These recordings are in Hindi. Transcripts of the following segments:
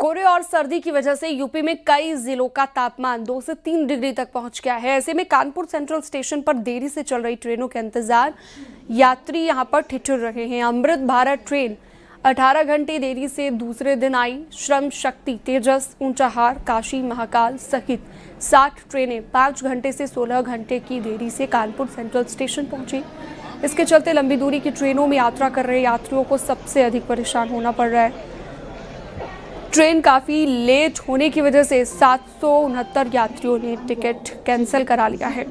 कोहरे और सर्दी की वजह से यूपी में कई जिलों का तापमान 2 से 3 डिग्री तक पहुंच गया है। ऐसे में कानपुर सेंट्रल स्टेशन पर देरी से चल रही ट्रेनों के इंतजार यात्री यहां पर ठिठुर रहे हैं। अमृत भारत ट्रेन 18 घंटे देरी से दूसरे दिन आई। श्रम शक्ति, तेजस, ऊंचाहार, काशी महाकाल सहित 60 ट्रेनें 5 घंटे से 16 घंटे की देरी से कानपुर सेंट्रल स्टेशन पहुंची। इसके चलते लंबी दूरी की ट्रेनों में यात्रा कर रहे यात्रियों को सबसे अधिक परेशान होना पड़ रहा है। ट्रेन काफ़ी लेट होने की वजह से 769 यात्रियों ने टिकट कैंसिल करा लिया है।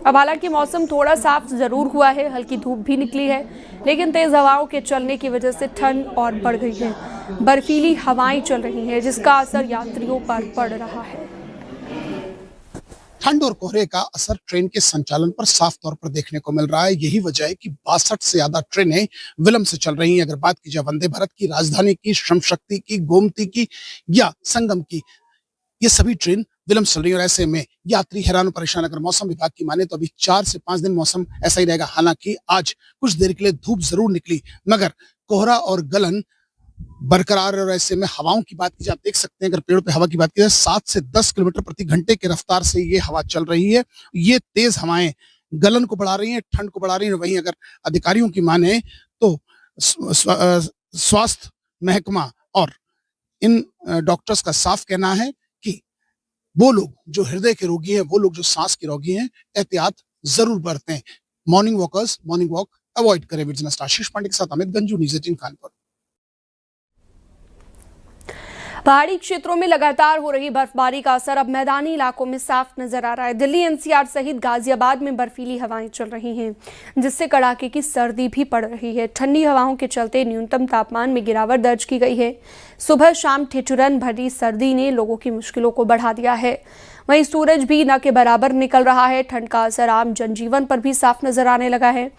अब हालांकि मौसम थोड़ा साफ ज़रूर हुआ है, हल्की धूप भी निकली है, लेकिन तेज़ हवाओं के चलने की वजह से ठंड और बढ़ गई है। बर्फीली हवाएं चल रही हैं, जिसका असर यात्रियों पर पड़ रहा है। ठंड और कोहरे का असर ट्रेन के संचालन पर साफ तौर पर देखने को मिल रहा है। यही वजह है कि 62 से ज्यादा ट्रेनें विलंब से चल रही हैं। अगर बात की जाए वंदे भारत की, राजधानी की, श्रम शक्ति की, गोमती की या संगम की, ये सभी ट्रेन विलंब चल रही है और ऐसे में यात्री हैरान और परेशान। अगर मौसम विभाग की माने तो अभी 4 से 5 दिन मौसम ऐसा ही रहेगा। हालांकि आज कुछ देर के लिए धूप जरूर निकली, मगर कोहरा और गलन बरकरार। और ऐसे में हवाओं की बात की जाए, आप देख सकते हैं, अगर पेड़ों पे हवा की बात की जाए 7 से 10 किलोमीटर प्रति घंटे की रफ्तार से ये हवा चल रही है। ये तेज हवाएं गलन को बढ़ा रही हैं, ठंड को बढ़ा रही हैं। वहीं अगर अधिकारियों की माने तो स्वास्थ्य महकमा और इन डॉक्टर्स का साफ कहना है कि वो लोग जो हृदय के रोगी हैं, वो लोग जो सांस के रोगी हैं, एहतियात जरूर बरतें। Morning walkers morning walk avoid करें। विजनस्ट आशीष पांडे के साथ अमित गंजू, न्यूज़ 18 कानपुर। पहाड़ी क्षेत्रों में लगातार हो रही बर्फबारी का असर अब मैदानी इलाकों में साफ नजर आ रहा है। दिल्ली एनसीआर सहित गाजियाबाद में बर्फीली हवाएं चल रही हैं, जिससे कड़ाके की सर्दी भी पड़ रही है। ठंडी हवाओं के चलते न्यूनतम तापमान में गिरावट दर्ज की गई है। सुबह शाम ठिठुरन भरी सर्दी ने लोगों की मुश्किलों को बढ़ा दिया है। वहीं सूरज भी न के बराबर निकल रहा है। ठंड का असर आम जनजीवन पर भी साफ नजर आने लगा है।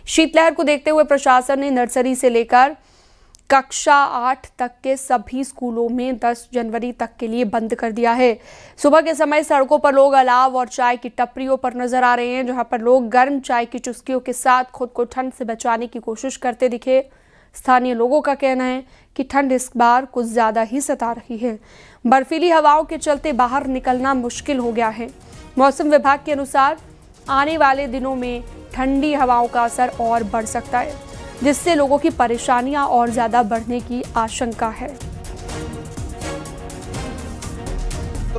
शीतलहर को देखते हुए प्रशासन ने नर्सरी से लेकर कक्षा 8 तक के सभी स्कूलों में 10 जनवरी तक के लिए बंद कर दिया है। सुबह के समय सड़कों पर लोग अलाव और चाय की टपरियों पर नजर आ रहे हैं, जहां पर लोग गर्म चाय की चुस्कियों के साथ खुद को ठंड से बचाने की कोशिश करते दिखे। स्थानीय लोगों का कहना है कि ठंड इस बार कुछ ज्यादा ही सता रही है। बर्फीली हवाओं के चलते बाहर निकलना मुश्किल हो गया है। मौसम विभाग के अनुसार आने वाले दिनों में ठंडी हवाओं का असर और बढ़ सकता है, जिससे लोगों की परेशानियां और ज्यादा बढ़ने की आशंका है।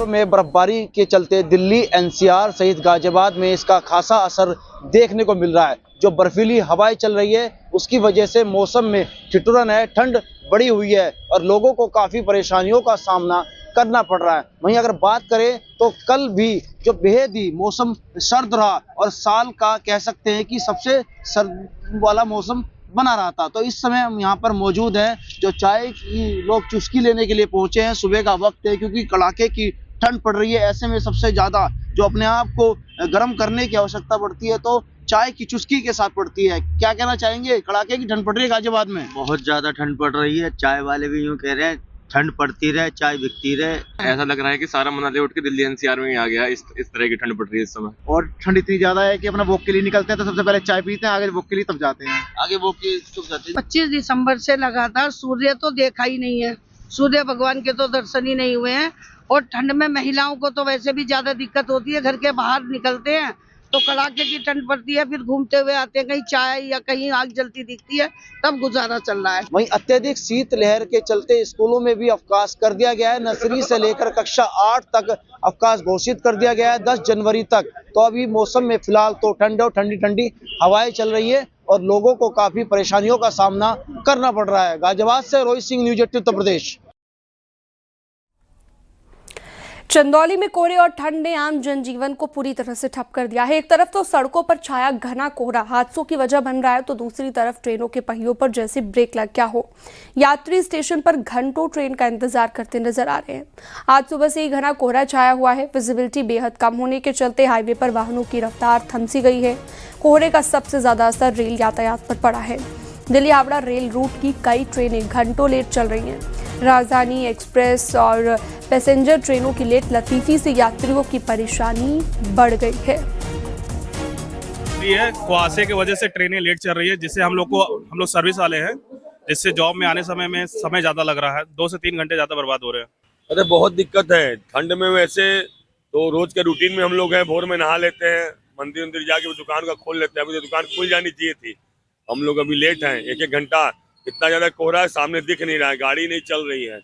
में बर्फबारी के चलते दिल्ली एनसीआर सहित गाजियाबाद में इसका खासा असर देखने को मिल रहा है। जो बर्फीली हवाएं चल रही है, उसकी वजह से मौसम में ठिठुरन है, ठंड बढ़ी हुई है और लोगों को काफी परेशानियों का सामना करना पड़ रहा है। वहीं अगर बात करें तो कल भी जो बेहद ही मौसम सर्द रहा और साल का कह सकते हैं कि सबसे सर्द वाला मौसम बना रहा था। तो इस समय हम यहाँ पर मौजूद हैं, जो चाय की लोग चुस्की लेने के लिए पहुंचे हैं। सुबह का वक्त है, क्योंकि कड़ाके की ठंड पड़ रही है। ऐसे में सबसे ज्यादा जो अपने आप को गर्म करने की आवश्यकता पड़ती है, तो चाय की चुस्की के साथ पड़ती है। क्या कहना चाहेंगे? कड़ाके की ठंड पड़ रही है गाजियाबाद में। बहुत ज्यादा ठंड पड़ रही है। चाय वाले भी यूँ कह रहे हैं ठंड पड़ती रहे, चाय बिकती रहे। ऐसा लग रहा है कि सारा मनाली उठ के दिल्ली एनसीआर में ही आ गया। इस तरह की ठंड पड़ रही है इस समय। और ठंड इतनी ज्यादा है कि अपना वॉक के लिए निकलते हैं तो सबसे पहले चाय पीते हैं, आगे वॉक के लिए तब जाते हैं। आगे वो की तब जाते हैं। 25 दिसंबर से लगातार सूर्य तो देखा ही नहीं है। सूर्य भगवान के तो दर्शन ही नहीं हुए हैं। और ठंड में महिलाओं को तो वैसे भी ज्यादा दिक्कत होती है। घर के बाहर निकलते हैं तो कड़ाके की ठंड पड़ती है, फिर घूमते हुए आते हैं, कहीं चाय या कहीं आग जलती दिखती है, तब गुजारा चल रहा है। वहीं अत्यधिक शीतलहर के चलते स्कूलों में भी अवकाश कर दिया गया है। नर्सरी से लेकर कक्षा 8 तक अवकाश घोषित कर दिया गया है 10 जनवरी तक। तो अभी मौसम में फिलहाल तो ठंड और ठंडी ठंडी हवाएं चल रही है और लोगों को काफी परेशानियों का सामना करना पड़ रहा है। गाजियाबाद से रोहित सिंह, न्यूज़ 18 उत्तर प्रदेश। चंदौली में कोहरे और ठंड ने आम जनजीवन को पूरी तरह से ठप कर दिया है। एक तरफ तो सड़कों पर छाया घना कोहरा हादसों की वजह बन रहा है, तो दूसरी तरफ ट्रेनों के पहियों पर जैसे ब्रेक लग गया हो। यात्री स्टेशन पर घंटों ट्रेन का इंतजार करते नजर आ रहे हैं। आज सुबह से ही घना कोहरा छाया हुआ है। विजिबिलिटी बेहद कम होने के चलते हाईवे पर वाहनों की रफ्तार थम सी गई है। कोहरे का सबसे ज्यादा असर रेल यातायात पर पड़ा है। दिल्ली हावड़ा रेल रूट की कई ट्रेनें घंटों लेट चल रही हैं। राजधानी एक्सप्रेस और पैसेंजर ट्रेनों की लेट लतीफी से यात्रियों की परेशानी बढ़ गई है। कुहासे की वजह से ट्रेनें लेट चल रही है, जिससे हम लोग सर्विस वाले हैं जिससे जॉब में आने समय में समय ज़्यादा लग रहा है, 2 से 3 घंटे ज़्यादा बर्बाद हो रहे हैं। अरे बहुत दिक्कत है ठंड में। वैसे तो रोज के रूटीन में हम लोग हैं, भोर में नहा लेते हैं, मंदिर मंदिर जाके दुकान का खोल लेते हैं। अभी तो दुकान खुल जानी चाहिए थी, हम लोग अभी लेट हैं 1-1 घंटा। इतना ज्यादा कोहरा है, सामने दिख नहीं रहा है, गाड़ी नहीं चल रही है।